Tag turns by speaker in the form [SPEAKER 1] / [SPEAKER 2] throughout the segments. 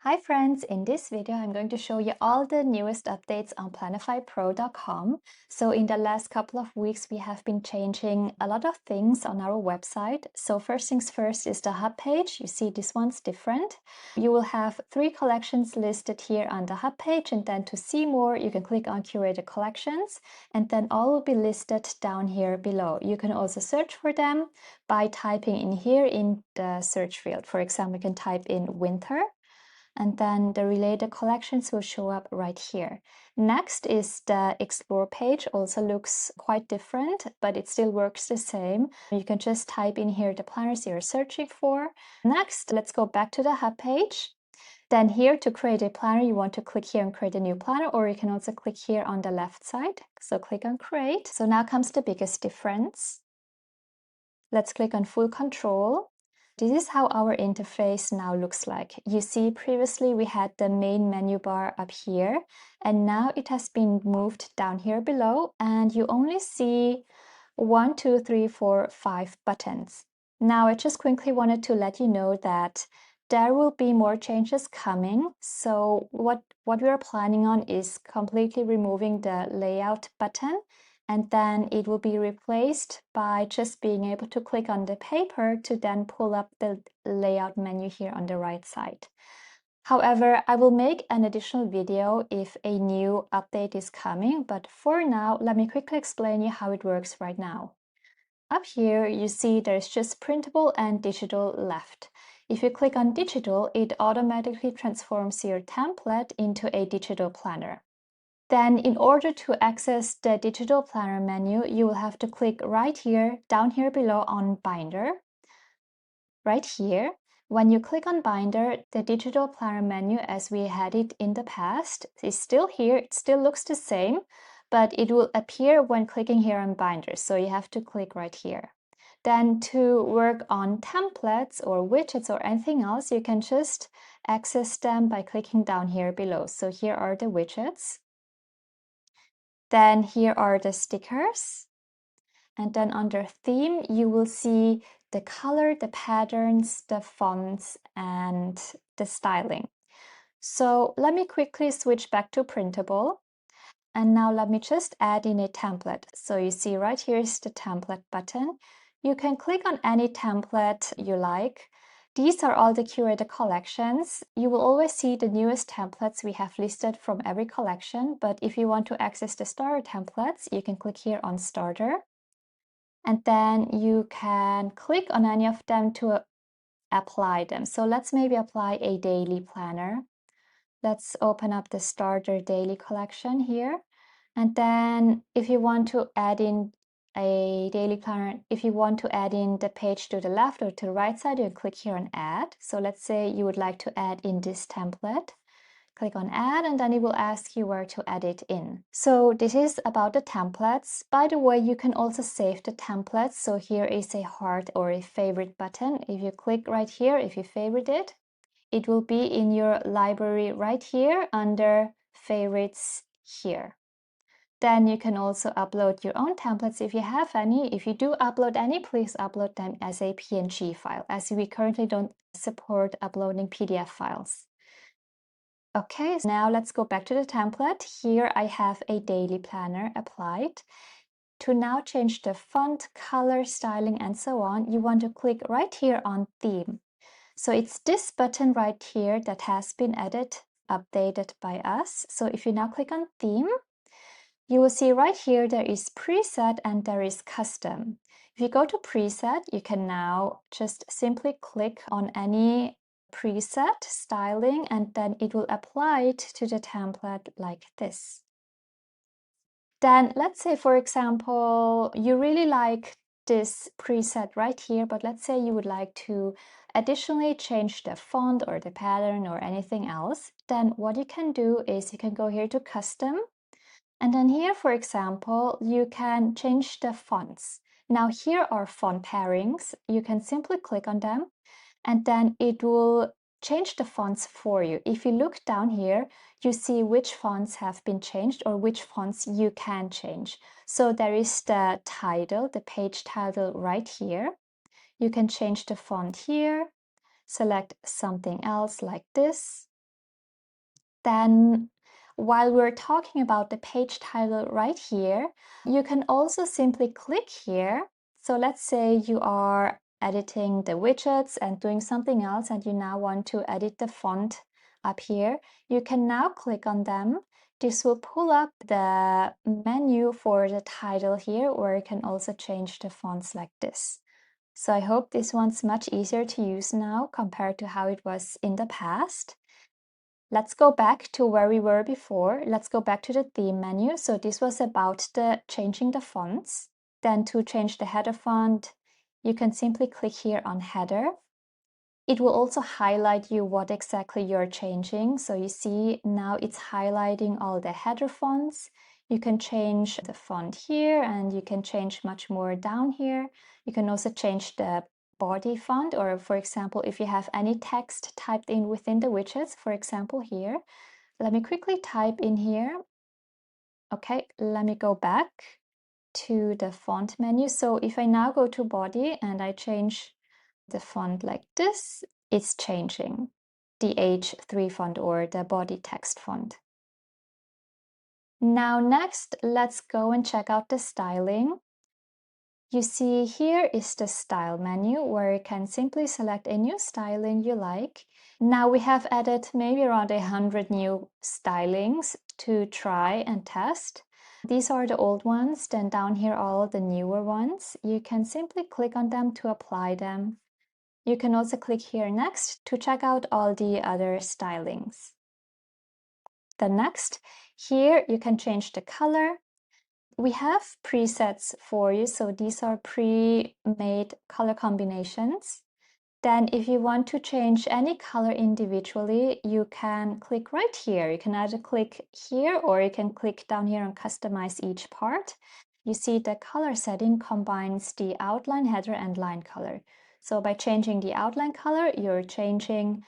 [SPEAKER 1] Hi friends, in this video I'm going to show you all the newest updates on planifypro.com. So in the last couple of weeks we have been changing a lot of things on our website. So first things first is the hub page. You see this one's different. You will have 3 collections listed here on the hub page, and then to see more you can click on curated collections, and then all will be listed down here below. You can also search for them by typing in here in the search field. For example, you can type in winter, and then the related collections will show up right here. Next is the Explore page. Also looks quite different, but it still works the same. You can just type in here the planners you're searching for. Next, let's go back to the hub page. Then here, to create a planner, you want to click here and create a new planner, or you can also click here on the left side. So click on create. So now comes the biggest difference. Let's click on full control. This is how our interface now looks like. You see, previously we had the main menu bar up here, and now it has been moved down here below, and you only see 1, 2, 3, 4, 5 buttons. Now I just quickly wanted to let you know that there will be more changes coming. So what we are planning on is completely removing the layout button, and then it will be replaced by just being able to click on the paper to then pull up the layout menu here on the right side. However, I will make an additional video if a new update is coming, but for now, let me quickly explain you how it works right now. Up here, you see there's just printable and digital left. If you click on digital, it automatically transforms your template into a digital planner. Then in order to access the digital planner menu, you will have to click right here, down here below on binder, right here. When you click on binder, the digital planner menu as we had it in the past is still here. It still looks the same, but it will appear when clicking here on binder. So you have to click right here. Then to work on templates or widgets or anything else, you can just access them by clicking down here below. So here are the widgets. Then here are the stickers. And then under theme, you will see the color, the patterns, the fonts, and the styling. So let me quickly switch back to printable. And now let me just add in a template. So you see right here is the template button. You can click on any template you like. These are all the curated collections. You will always see the newest templates we have listed from every collection, but if you want to access the starter templates, you can click here on starter. And then you can click on any of them to apply them. So let's maybe apply a daily planner. Let's open up the starter daily collection here. And then if you want to add in a daily planner, if you want to add in the page to the left or to the right side, you click here on add. So let's say you would like to add in this template. Click on add, and then it will ask you where to add it in. So this is about the templates. By the way, you can also save the templates. So here is a heart or a favorite button. If you click right here, if you favorite it, it will be in your library right here under favorites here. Then you can also upload your own templates if you have any. If you do upload any, please upload them as a PNG file, as we currently don't support uploading PDF files. Okay, so now let's go back to the template. Here I have a daily planner applied. To now change the font, color, styling, and so on, you want to click right here on theme. So it's this button right here that has been added, updated by us. So if you now click on theme, you will see right here there is preset and there is custom. If you go to preset, you can now just simply click on any preset styling, and then it will apply it to the template like this. Then let's say, for example, you really like this preset right here, but let's say you would like to additionally change the font or the pattern or anything else. Then what you can do is you can go here to custom. And then here, for example, you can change the fonts. Now here are font pairings. You can simply click on them, and then it will change the fonts for you. If you look down here, you see which fonts have been changed or which fonts you can change. So there is the title, the page title right here. You can change the font here, select something else like this, Then, while we're talking about the page title right here, you can also simply click here. So let's say you are editing the widgets and doing something else, and you now want to edit the font up here. You can now click on them. This will pull up the menu for the title here, or you can also change the fonts like this. So I hope this one's much easier to use now compared to how it was in the past. Let's go back to where we were before. Let's go back to the theme menu. So this was about the changing the fonts. Then to change the header font, you can simply click here on header. It will also highlight you what exactly you're changing. So you see now it's highlighting all the header fonts. You can change the font here, and you can change much more down here. You can also change the body font, or for example, if you have any text typed in within the widgets, for example here. Let me quickly type in here. Okay, let me go back to the font menu. So if I now go to body and I change the font like this, it's changing the H3 font, or the body text font. Now next, let's go and check out the styling. You see here is the style menu, where you can simply select a new styling you like. Now we have added maybe around 100 new stylings to try and test. These are the old ones, then down here are all the newer ones. You can simply click on them to apply them. You can also click here next to check out all the other stylings. The next, here you can change the color. We have presets for you, so these are pre-made color combinations. Then if you want to change any color individually, you can click right here. You can either click here, or you can click down here and customize each part. You see the color setting combines the outline, header, and line color. So by changing the outline color, you're changing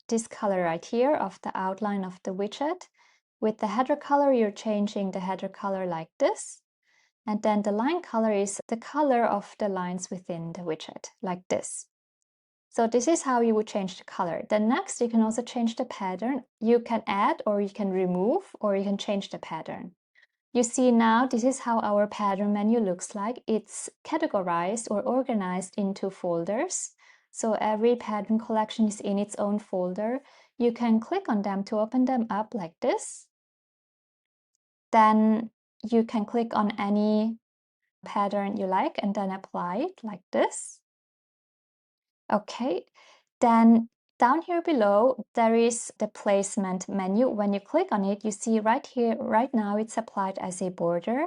[SPEAKER 1] this color right here of the outline of the widget. With the header color, you're changing the header color like this. And then the line color is the color of the lines within the widget, like this. So this is how you would change the color. Then next, you can also change the pattern. You can add, or you can remove, or you can change the pattern. You see now, this is how our pattern menu looks like. It's categorized or organized into folders. So every pattern collection is in its own folder. You can click on them to open them up like this. Then you can click on any pattern you like and then apply it like this. Okay, then down here below, there is the placement menu. When you click on it, you see right here, right now it's applied as a border.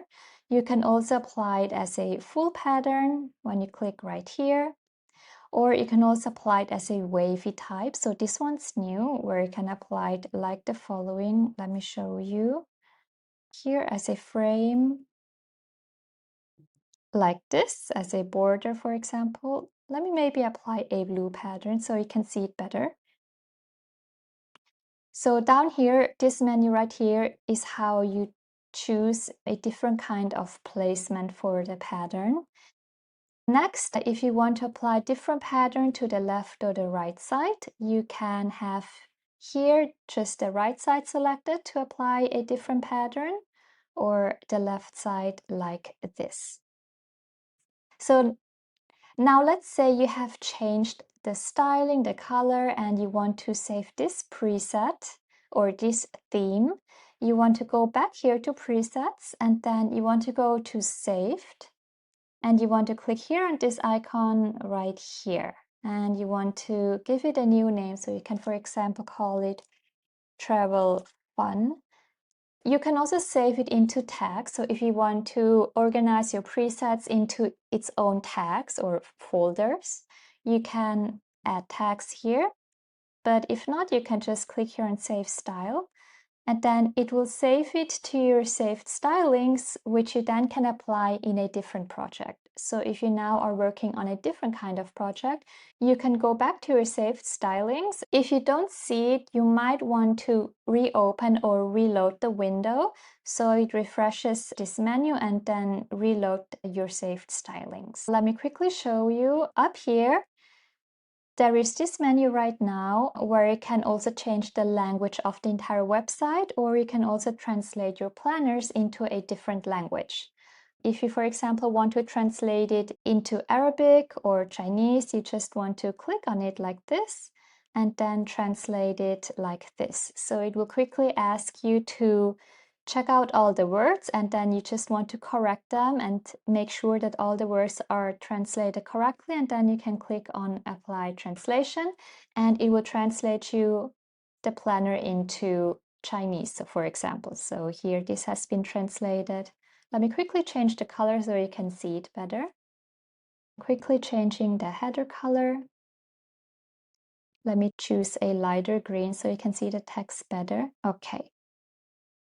[SPEAKER 1] You can also apply it as a full pattern when you click right here, or you can also apply it as a wavy type. So this one's new, where you can apply it like the following. Let me show you here as a frame, like this, as a border, for example. Let me maybe apply a blue pattern so you can see it better. So down here, this menu right here is how you choose a different kind of placement for the pattern. Next, if you want to apply different pattern to the left or the right side, you can have here just the right side selected to apply a different pattern, or the left side like this. So now let's say you have changed the styling, the color, and you want to save this preset or this theme. You want to go back here to presets, and then you want to go to saved, and you want to click here on this icon right here, and you want to give it a new name. So you can, for example, call it travel fun. You can also save it into tags. So if you want to organize your presets into its own tags or folders, you can add tags here. But if not, you can just click here on Save Style, and then it will save it to your saved stylings, which you then can apply in a different project. So if you now are working on a different kind of project, you can go back to your saved stylings. If you don't see it, you might want to reopen or reload the window so it refreshes this menu and then reload your saved stylings. Let me quickly show you up here. There is this menu right now where you can also change the language of the entire website, or you can also translate your planners into a different language. If you, for example, want to translate it into Arabic or Chinese, you just want to click on it like this and then translate it like this. So it will quickly ask you to check out all the words, and then you just want to correct them and make sure that all the words are translated correctly, and then you can click on Apply Translation and it will translate you the planner into Chinese, for example. So here this has been translated. Let me quickly change the color so you can see it better. Quickly changing the header color. Let me choose a lighter green so you can see the text better. Okay.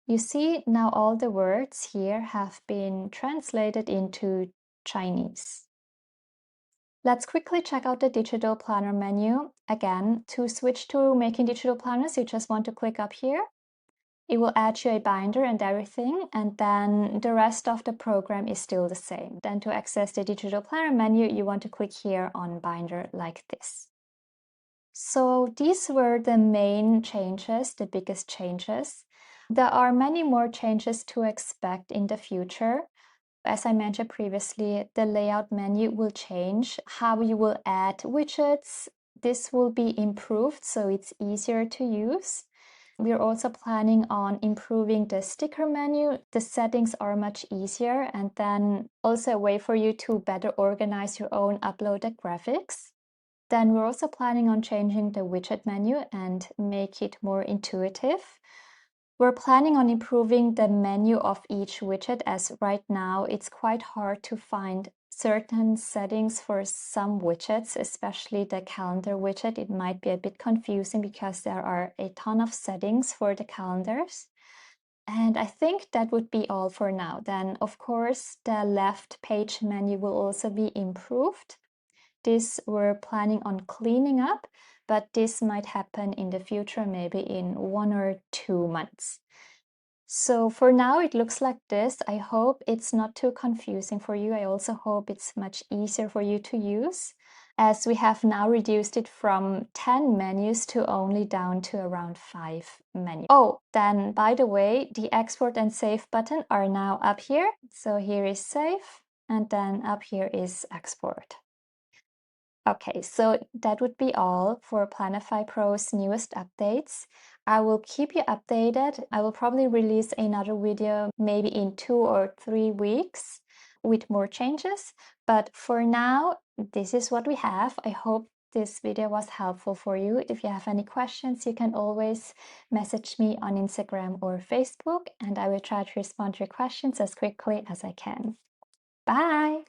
[SPEAKER 1] You see now all the words here have been translated into Chinese. Let's quickly check out the digital planner menu. Again, to switch to making digital planners, you just want to click up here. It will add you a binder and everything, and then the rest of the program is still the same. Then to access the digital planner menu, you want to click here on binder like this. So these were the main changes, the biggest changes. There are many more changes to expect in the future. As I mentioned previously, the layout menu will change. How you will add widgets, this will be improved so it's easier to use. We're also planning on improving the sticker menu. The settings are much easier, and then also a way for you to better organize your own uploaded graphics. Then we're also planning on changing the widget menu and make it more intuitive. We're planning on improving the menu of each widget, as right now it's quite hard to find certain settings for some widgets, especially the calendar widget. It might be a bit confusing because there are a ton of settings for the calendars. And I think that would be all for now. Then, of course, the left page menu will also be improved. This we're planning on cleaning up, but this might happen in the future, maybe in 1 or 2 months. So for now, it looks like this. I hope it's not too confusing for you. I also hope it's much easier for you to use, as we have now reduced it from 10 menus to only down to around 5 menus. Oh, then by the way, the export and save button are now up here. So here is save, and then up here is export. Okay, so that would be all for Planify Pro's newest updates. I will keep you updated. I will probably release another video maybe in 2 or 3 weeks with more changes. But for now, this is what we have. I hope this video was helpful for you. If you have any questions, you can always message me on Instagram or Facebook, and I will try to respond to your questions as quickly as I can. Bye!